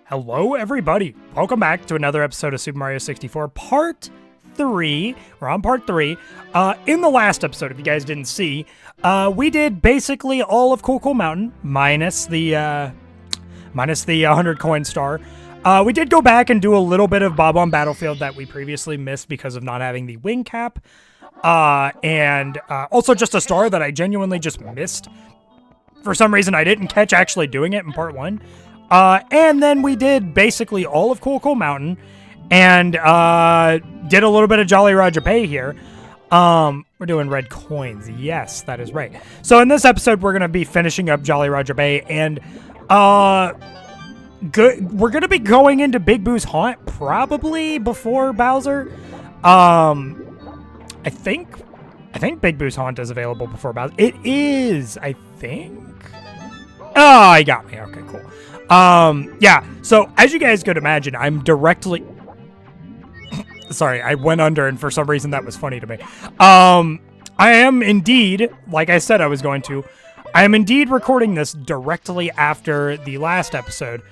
Hello, everybody. Welcome back to another episode of Super Mario 64, Part 3. We're on Part 3. In the last episode, if you guys didn't see, we did basically all of Cool Mountain, minus the 100 coin star. We did go back and do a little bit of Bob on Battlefield that we previously missed because of not having the wing cap. And also just a star that I genuinely just missed. For some reason, I didn't catch actually doing it in Part 1. And then we did basically all of Cool Mountain and did a little bit of Jolly Roger Bay here. We're doing red coins. Yes, that is right. So in this episode, we're going to be finishing up Jolly Roger Bay and we're going to be going into Big Boo's Haunt probably before Bowser. I think Big Boo's Haunt is available before Bowser. It is, I think. Oh, he got me. Okay, cool. Yeah, so as you guys could imagine, I'm directly... Sorry, I went under, and for some reason that was funny to me. I am indeed, like I said I was going to, I am indeed recording this directly after the last episode,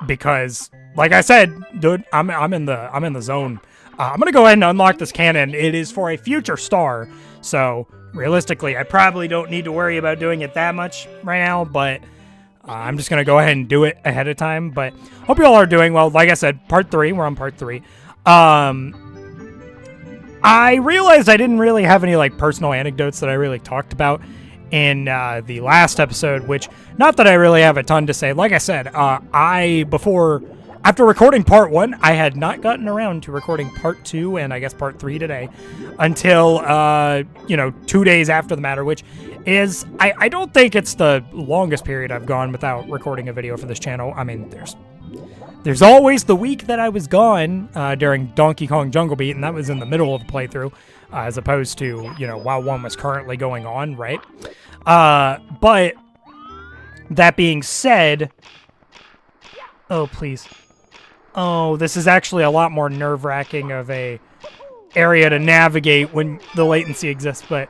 because, like I said, dude, I'm in the zone. I'm gonna go ahead and unlock this cannon. It is for a future star, so realistically, I probably don't need to worry about doing it that much right now, but I'm just going to go ahead and do it ahead of time. But hope you all are doing well. Like I said, Part 3. We're on Part 3. I realized I didn't really have any like personal anecdotes that I really talked about in the last episode, which, not that I really have a ton to say. Like I said, after recording Part 1, I had not gotten around to recording Part 2 and I guess Part 3 today until, 2 days after the matter, which is, I don't think it's the longest period I've gone without recording a video for this channel. I mean, there's always the week that I was gone during Donkey Kong Jungle Beat, and that was in the middle of the playthrough, as opposed to, while one was currently going on, right? But that being said, oh, please. Oh, this is actually a lot more nerve-wracking of a area to navigate when the latency exists, but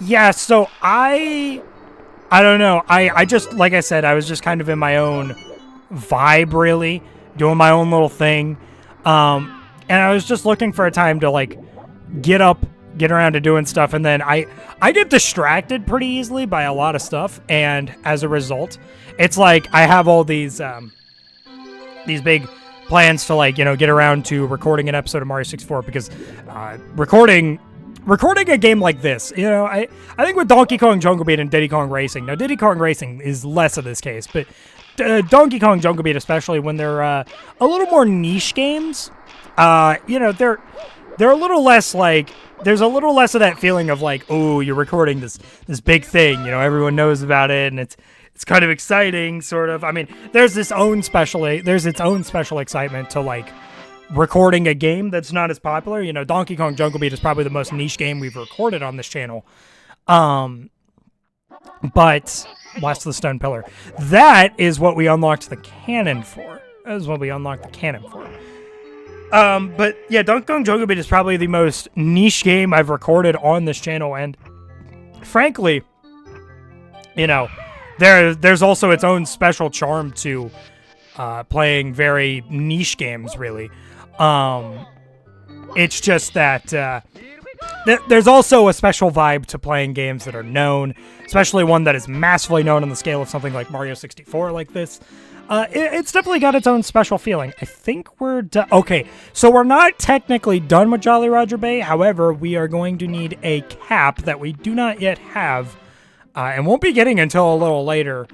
yeah, so I don't know. I just, like I said, I was just kind of in my own vibe, really, doing my own little thing. And I was just looking for a time to, like, get around to doing stuff, and then I get distracted pretty easily by a lot of stuff, and as a result, it's like I have all these big plans to, like, get around to recording an episode of Mario 64, because recording a game like this, I think with Donkey Kong Jungle Beat and Diddy Kong Racing, now Diddy Kong Racing is less of this case, but Donkey Kong Jungle Beat, especially when they're a little more niche games, they're a little less, like, there's a little less of that feeling of, like, oh, you're recording this big thing, everyone knows about it, and it's kind of exciting, sort of. I mean, there's its own special excitement to, like, recording a game that's not as popular. Donkey Kong Jungle Beat is probably the most niche game we've recorded on this channel. But Blast of the Stone Pillar, that is what we unlocked the cannon for. But yeah, Donkey Kong Jungle Beat is probably the most niche game I've recorded on this channel, and frankly, there's also its own special charm to playing very niche games, really. It's just that there's also a special vibe to playing games that are known, especially one that is massively known on the scale of something like Mario 64 like this. It's definitely got its own special feeling. I think we're done. Okay, so we're not technically done with Jolly Roger Bay. However, we are going to need a cap that we do not yet have, and won't be getting until a little later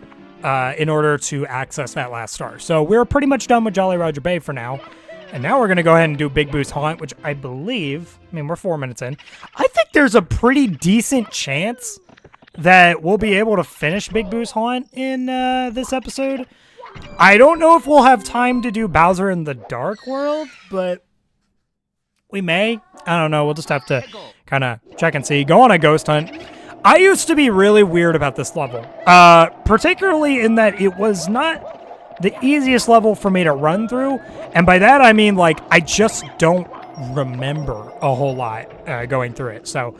in order to access that last star. So we're pretty much done with Jolly Roger Bay for now. And now we're going to go ahead and do Big Boo's Haunt, which I believe, we're 4 minutes in. I think there's a pretty decent chance that we'll be able to finish Big Boo's Haunt in this episode. I don't know if we'll have time to do Bowser in the Dark World, but we may. I don't know. We'll just have to kind of check and see. Go on a ghost hunt. I used to be really weird about this level, particularly in that it was not the easiest level for me to run through, and by that I mean, like, I just don't remember a whole lot going through it. So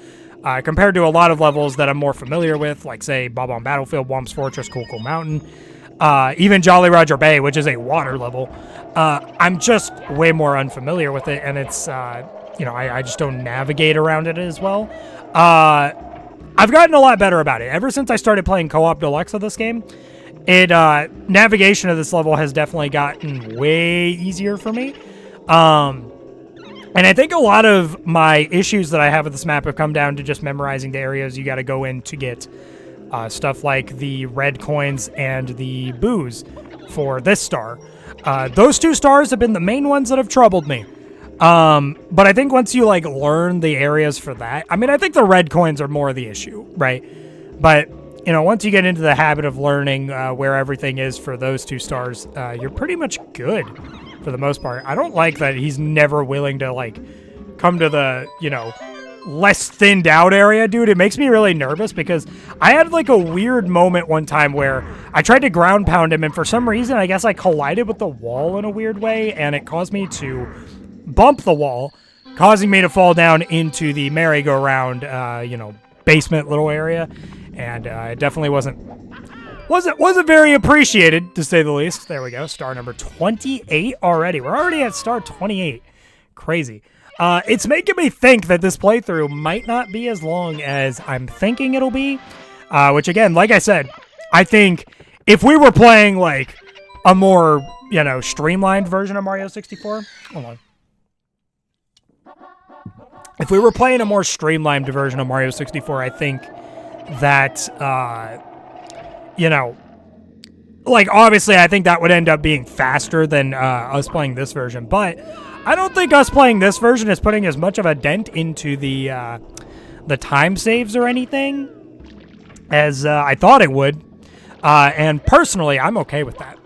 compared to a lot of levels that I'm more familiar with, like, say, Bob on Battlefield, Womp's Fortress, Cool Mountain, even Jolly Roger Bay, which is a water level. I'm just way more unfamiliar with it, and it's, I just don't navigate around it as well. I've gotten a lot better about it. Ever since I started playing Co-op Deluxe of this game, navigation of this level has definitely gotten way easier for me. And I think a lot of my issues that I have with this map have come down to just memorizing the areas you got to go in to get stuff like the red coins and the booze for this star. Those 2 stars have been the main ones that have troubled me. But I think once you learn the areas for that, I mean, I think the red coins are more the issue, right? But once you get into the habit of learning where everything is for those 2 stars, you're pretty much good for the most part. I don't like that he's never willing to come to the less thinned out area, dude. It makes me really nervous because I had a weird moment one time where I tried to ground pound him, and for some reason I guess I collided with the wall in a weird way, and it caused me to bump the wall, causing me to fall down into the merry-go-round basement little area, and it definitely wasn't very appreciated, to say the least. There we go, star number 28 already. We're already at star 28. Crazy. It's making me think that this playthrough might not be as long as I'm thinking it'll be, which again, like I said, I think if we were playing a more, streamlined version of Mario 64, hold on. If we were playing a more streamlined version of Mario 64, I think that, obviously I think that would end up being faster than us playing this version, but I don't think us playing this version is putting as much of a dent into the time saves or anything as I thought it would, and personally, I'm okay with that.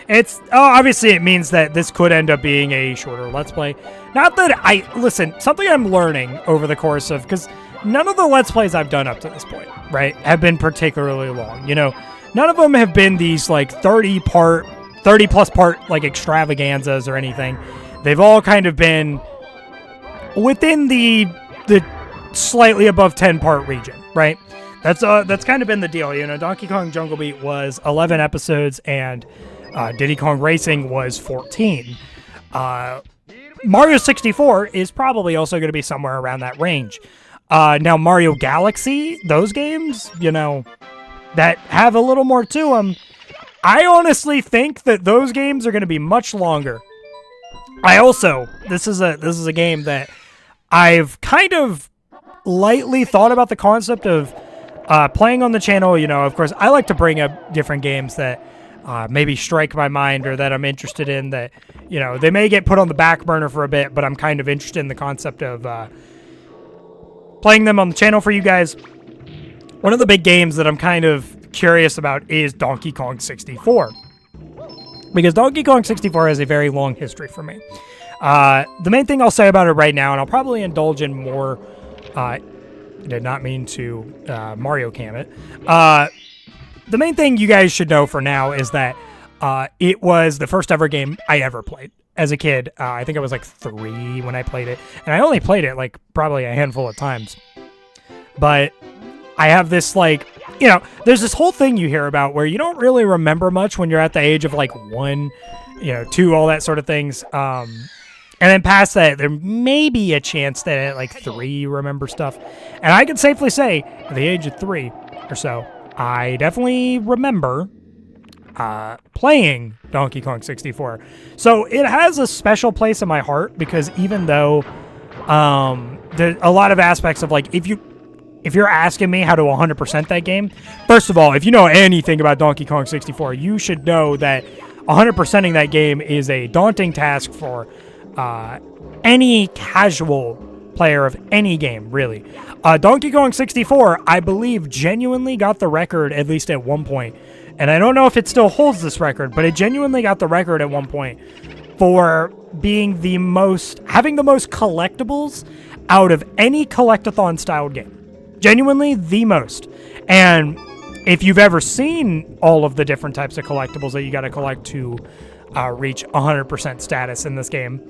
It's obviously it means that this could end up being a shorter Let's Play. Not that listen, something I'm learning over the course of, because none of the Let's Plays I've done up to this point, right, have been particularly long. None of them have been these 30 plus part extravaganzas or anything. They've all kind of been within the slightly above 10 part region, right? That's kind of been the deal. Donkey Kong Jungle Beat was 11 episodes, and Diddy Kong Racing was 14. Mario 64 is probably also going to be somewhere around that range. Now, Mario Galaxy, those games, that have a little more to them, I honestly think that those games are going to be much longer. This is a game that I've kind of lightly thought about the concept of playing on the channel. Of course, I like to bring up different games that maybe strike my mind or that I'm interested in that, they may get put on the back burner for a bit, but I'm kind of interested in the concept of playing them on the channel for you guys. One of the big games that I'm kind of curious about is Donkey Kong 64. Because Donkey Kong 64 has a very long history for me. The main thing I'll say about it right now, and I'll probably indulge in more, did not mean to Mario Cam it. The main thing you guys should know for now is that it was the first ever game I ever played as a kid. I think I was 3 when I played it, and I only played it probably a handful of times. But I have this there's this whole thing you hear about where you don't really remember much when you're at the age of 1, 2, all that sort of things. And then past that, there may be a chance that at 3 you remember stuff. And I can safely say, at the age of 3 or so, I definitely remember playing Donkey Kong 64. So it has a special place in my heart because even though there's a lot of aspects of if you're asking me how to 100% that game, first of all, if you know anything about Donkey Kong 64, you should know that 100%ing that game is a daunting task for any casual player of any game, really. Donkey Kong 64, I believe, genuinely got the record, at least at one point. And I don't know if it still holds this record, but it genuinely got the record at one point for being having the most collectibles out of any collectathon-styled game. Genuinely the most. And if you've ever seen all of the different types of collectibles that you got to collect to reach 100% status in this game,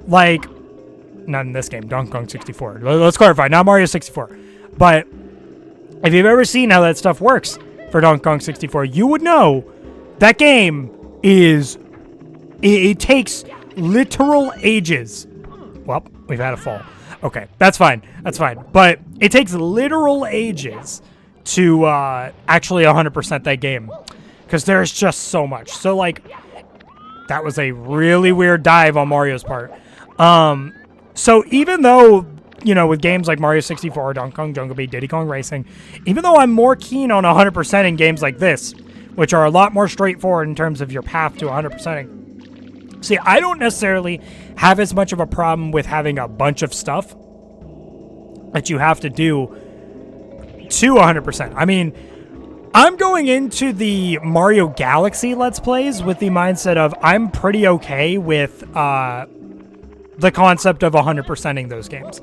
not in this game, Donkey Kong 64. Let's clarify, not Mario 64. But if you've ever seen how that stuff works, for Donkey Kong 64, you would know that game is... It takes literal ages. Well, we've had a fall. Okay, that's fine. That's fine. But it takes literal ages to actually 100% that game. Because there's just so much. So, like, that was a really weird dive on Mario's part. So even though, you know, with games like Mario 64, Donkey Kong Jungle Beat, Diddy Kong Racing, even though I'm more keen on 100% in games like this, which are a lot more straightforward in terms of your path to 100%ing. See, I don't necessarily have as much of a problem with having a bunch of stuff that you have to do to 100%. I mean, I'm going into the Mario Galaxy Let's Plays with the mindset of I'm pretty okay with the concept of 100%ing those games.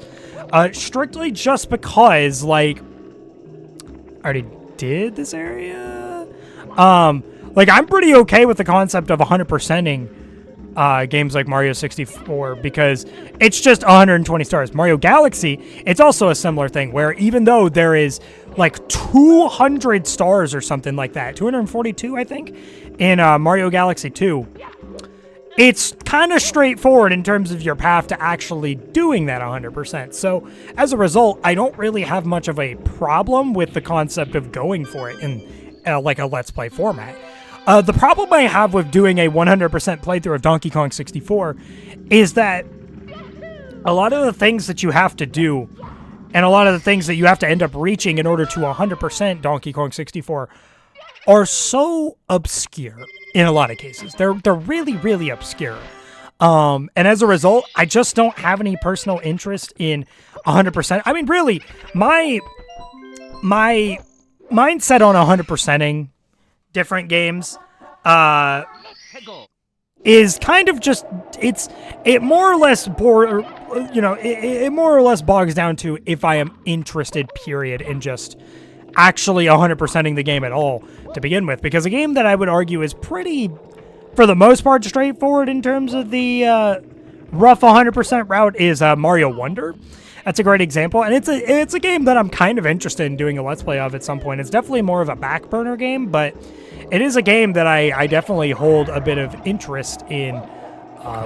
Strictly just because, like, I already did this area. Like, I'm pretty okay with the concept of 100%ing games like Mario 64 because it's just 120 stars. Mario Galaxy, it's also a similar thing where even though there is like 200 stars or something like that, 242 I think, in Mario Galaxy 2, it's kind of straightforward in terms of your path to actually doing that 100%. So as a result, I don't really have much of a problem with the concept of going for it in like a Let's Play format. The problem I have with doing a 100% playthrough of Donkey Kong 64 is that a lot of the things that you have to do and a lot of the things that you have to end up reaching in order to 100% Donkey Kong 64 are so obscure in a lot of cases. They're really, really obscure. And as a result, I just don't have any personal interest in 100%. I mean, really, my mindset on 100%ing different games is kind of just it more or less it more or less bogs down to if I am interested, period, in just actually 100%ing the game at all to begin with, because a game that I would argue is pretty, for the most part, straightforward in terms of the rough 100% route is Mario Wonder. That's a great example, and it's a game that I'm kind of interested in doing a Let's Play of at some point. It's definitely more of a back burner game, but it is a game that I definitely hold a bit of interest in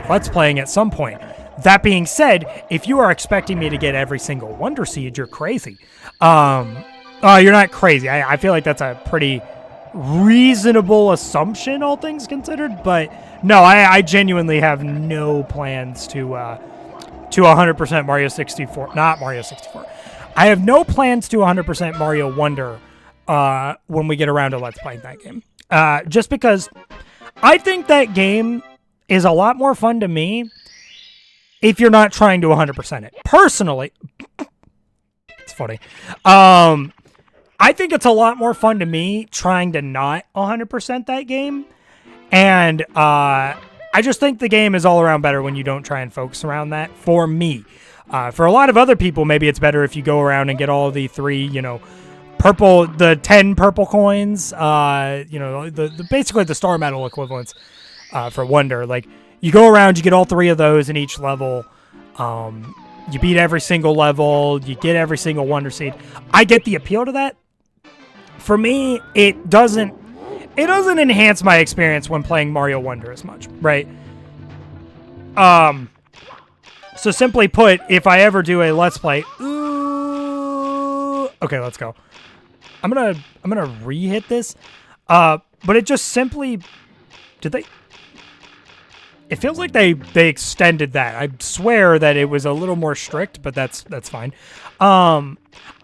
Let's Playing at some point. That being said, if you are expecting me to get every single Wonder Seed, you're crazy. You're not crazy. I feel like that's a pretty reasonable assumption, all things considered, but no, I genuinely have no plans to 100% Mario 64, not Mario 64. I have no plans to 100% Mario Wonder when we get around to Let's Playing that game. Just because I think that game is a lot more fun to me if you're not trying to 100% it. Personally, it's funny. I think it's a lot more fun to me trying to not 100% that game. And I just think the game is all around better when you don't try and focus around that, for me. For a lot of other people, maybe it's better if you go around and get all the 10 purple coins, the basically the star medal equivalents for Wonder. Like, you go around, you get all 3 of those in each level. You beat every single level, you get every single Wonder Seed. I get the appeal to that. For me, it doesn't enhance my experience when playing Mario Wonder as much, right? So simply put, if I ever do a Let's Play, okay, let's go. I'm gonna re-hit this, but it just simply, it feels like they extended that. I swear that it was a little more strict, but that's fine.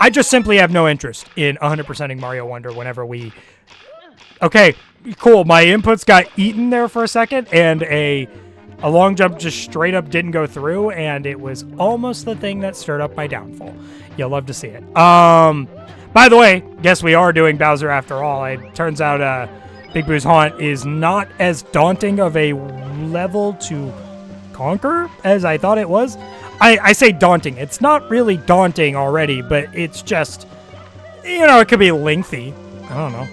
I just simply have no interest in 100%ing Mario Wonder whenever we... Okay, cool. My inputs got eaten there for a second, and a long jump just straight up didn't go through, and it was almost the thing that stirred up my downfall. You'll love to see it. By the way, guess we are doing Bowser after all. It turns out Big Boo's Haunt is not as daunting of a level to conquer as I thought it was. I say daunting. It's not really daunting already, but it's just, it could be lengthy. I don't know.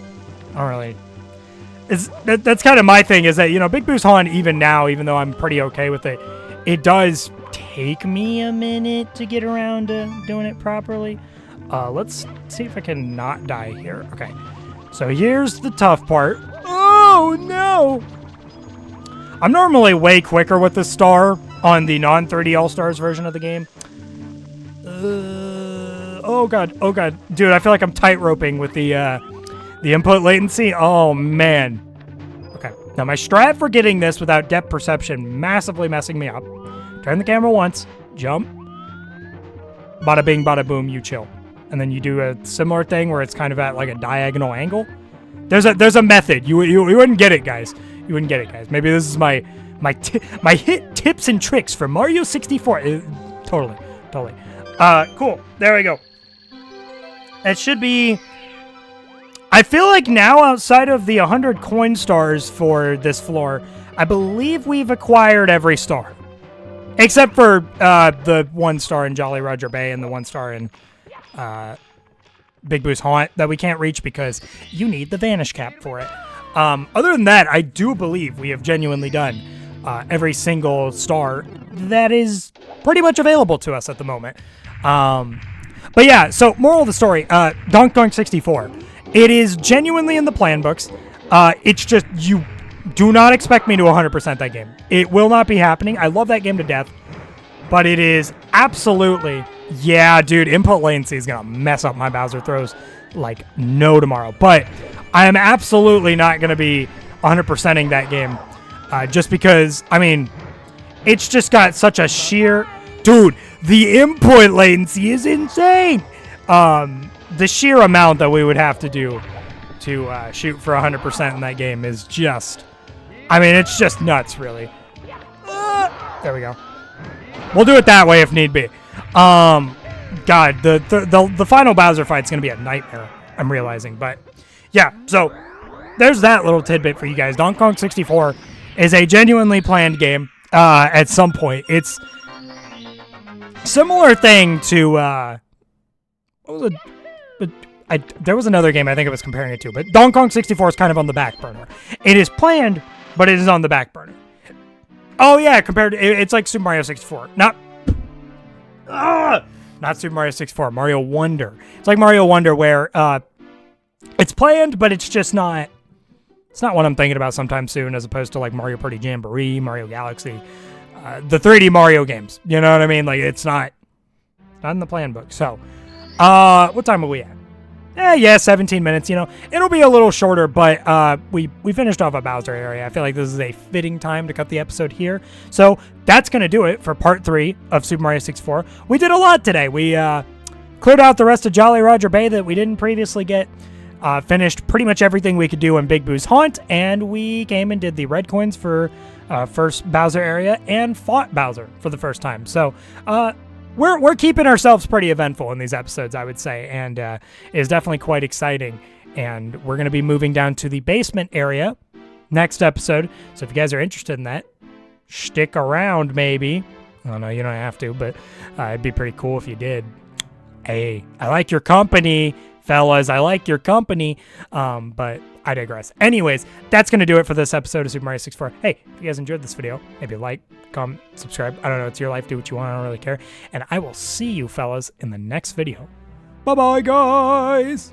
I don't really... That's kind of my thing, is that, Big Boo's Haunt, even now, even though I'm pretty okay with it, it does take me a minute to get around to doing it properly. Let's see if I can not die here. Okay. So here's the tough part. Oh, no! I'm normally way quicker with the star on the non-3D All-Stars version of the game. Oh god. Dude, I feel like I'm tight-roping with the input latency. Oh, man. Okay, now my strat for getting this without depth perception massively messing me up. Turn the camera once, jump. Bada bing, bada boom, you chill. And then you do a similar thing where it's kind of at like a diagonal angle. There's a method. You wouldn't get it, guys. You wouldn't get it, guys. Maybe this is my hit tips and tricks for Mario 64. Totally. Cool. There we go. It should be... I feel like now, outside of the 100 coin stars for this floor, I believe we've acquired every star. Except for the 1 star in Jolly Roger Bay and the 1 star in Big Boo's Haunt that we can't reach because you need the Vanish Cap for it. Other than that, I do believe we have genuinely done every single star that is pretty much available to us at the moment. But yeah, so moral of the story, Donk Donk 64. It is genuinely in the plan books. It's just, you do not expect me to 100% that game. It will not be happening. I love that game to death. But it is absolutely, yeah, dude, input latency is going to mess up my Bowser throws like no tomorrow. But I am absolutely not going to be 100%ing that game. Just because, I mean, it's just got such a sheer... Dude, the input latency is insane! The sheer amount that we would have to do to shoot for 100% in that game is just... I mean, it's just nuts, really. There we go. We'll do it that way if need be. God, the final Bowser fight's going to be a nightmare, I'm realizing. But, yeah, so there's that little tidbit for you guys. Donkey Kong 64 is a genuinely planned game at some point. It's similar thing to... what was it? There was another game I think I was comparing it to, but Donkey Kong 64 is kind of on the back burner. It is planned, but it is on the back burner. Oh yeah, it's like Super Mario 64. Not Super Mario 64, Mario Wonder. It's like Mario Wonder where it's planned, but it's just not... It's not what I'm thinking about sometime soon, as opposed to like Mario Party Jamboree, Mario Galaxy, the 3D Mario games. You know what I mean? Like it's not in the plan book. So, what time are we at? Yeah, 17 minutes. You know, it'll be a little shorter, but we finished off a Bowser area. I feel like this is a fitting time to cut the episode here. So that's gonna do it for part 3 of Super Mario 64. We did a lot today. We cleared out the rest of Jolly Roger Bay that we didn't previously get. Finished pretty much everything we could do in Big Boo's Haunt, and we came and did the red coins for first Bowser area and fought Bowser for the first time. So we're keeping ourselves pretty eventful in these episodes, I would say, and it is definitely quite exciting. And we're going to be moving down to the basement area next episode. So if you guys are interested in that, stick around maybe. I don't know, you don't have to, but it'd be pretty cool if you did. Hey, I like your company, fellas. I like your company, but I digress. Anyways, that's going to do it for this episode of Super Mario 64. Hey, if you guys enjoyed this video, maybe like, comment, subscribe. I don't know. It's your life. Do what you want. I don't really care. And I will see you fellas in the next video. Bye-bye, guys.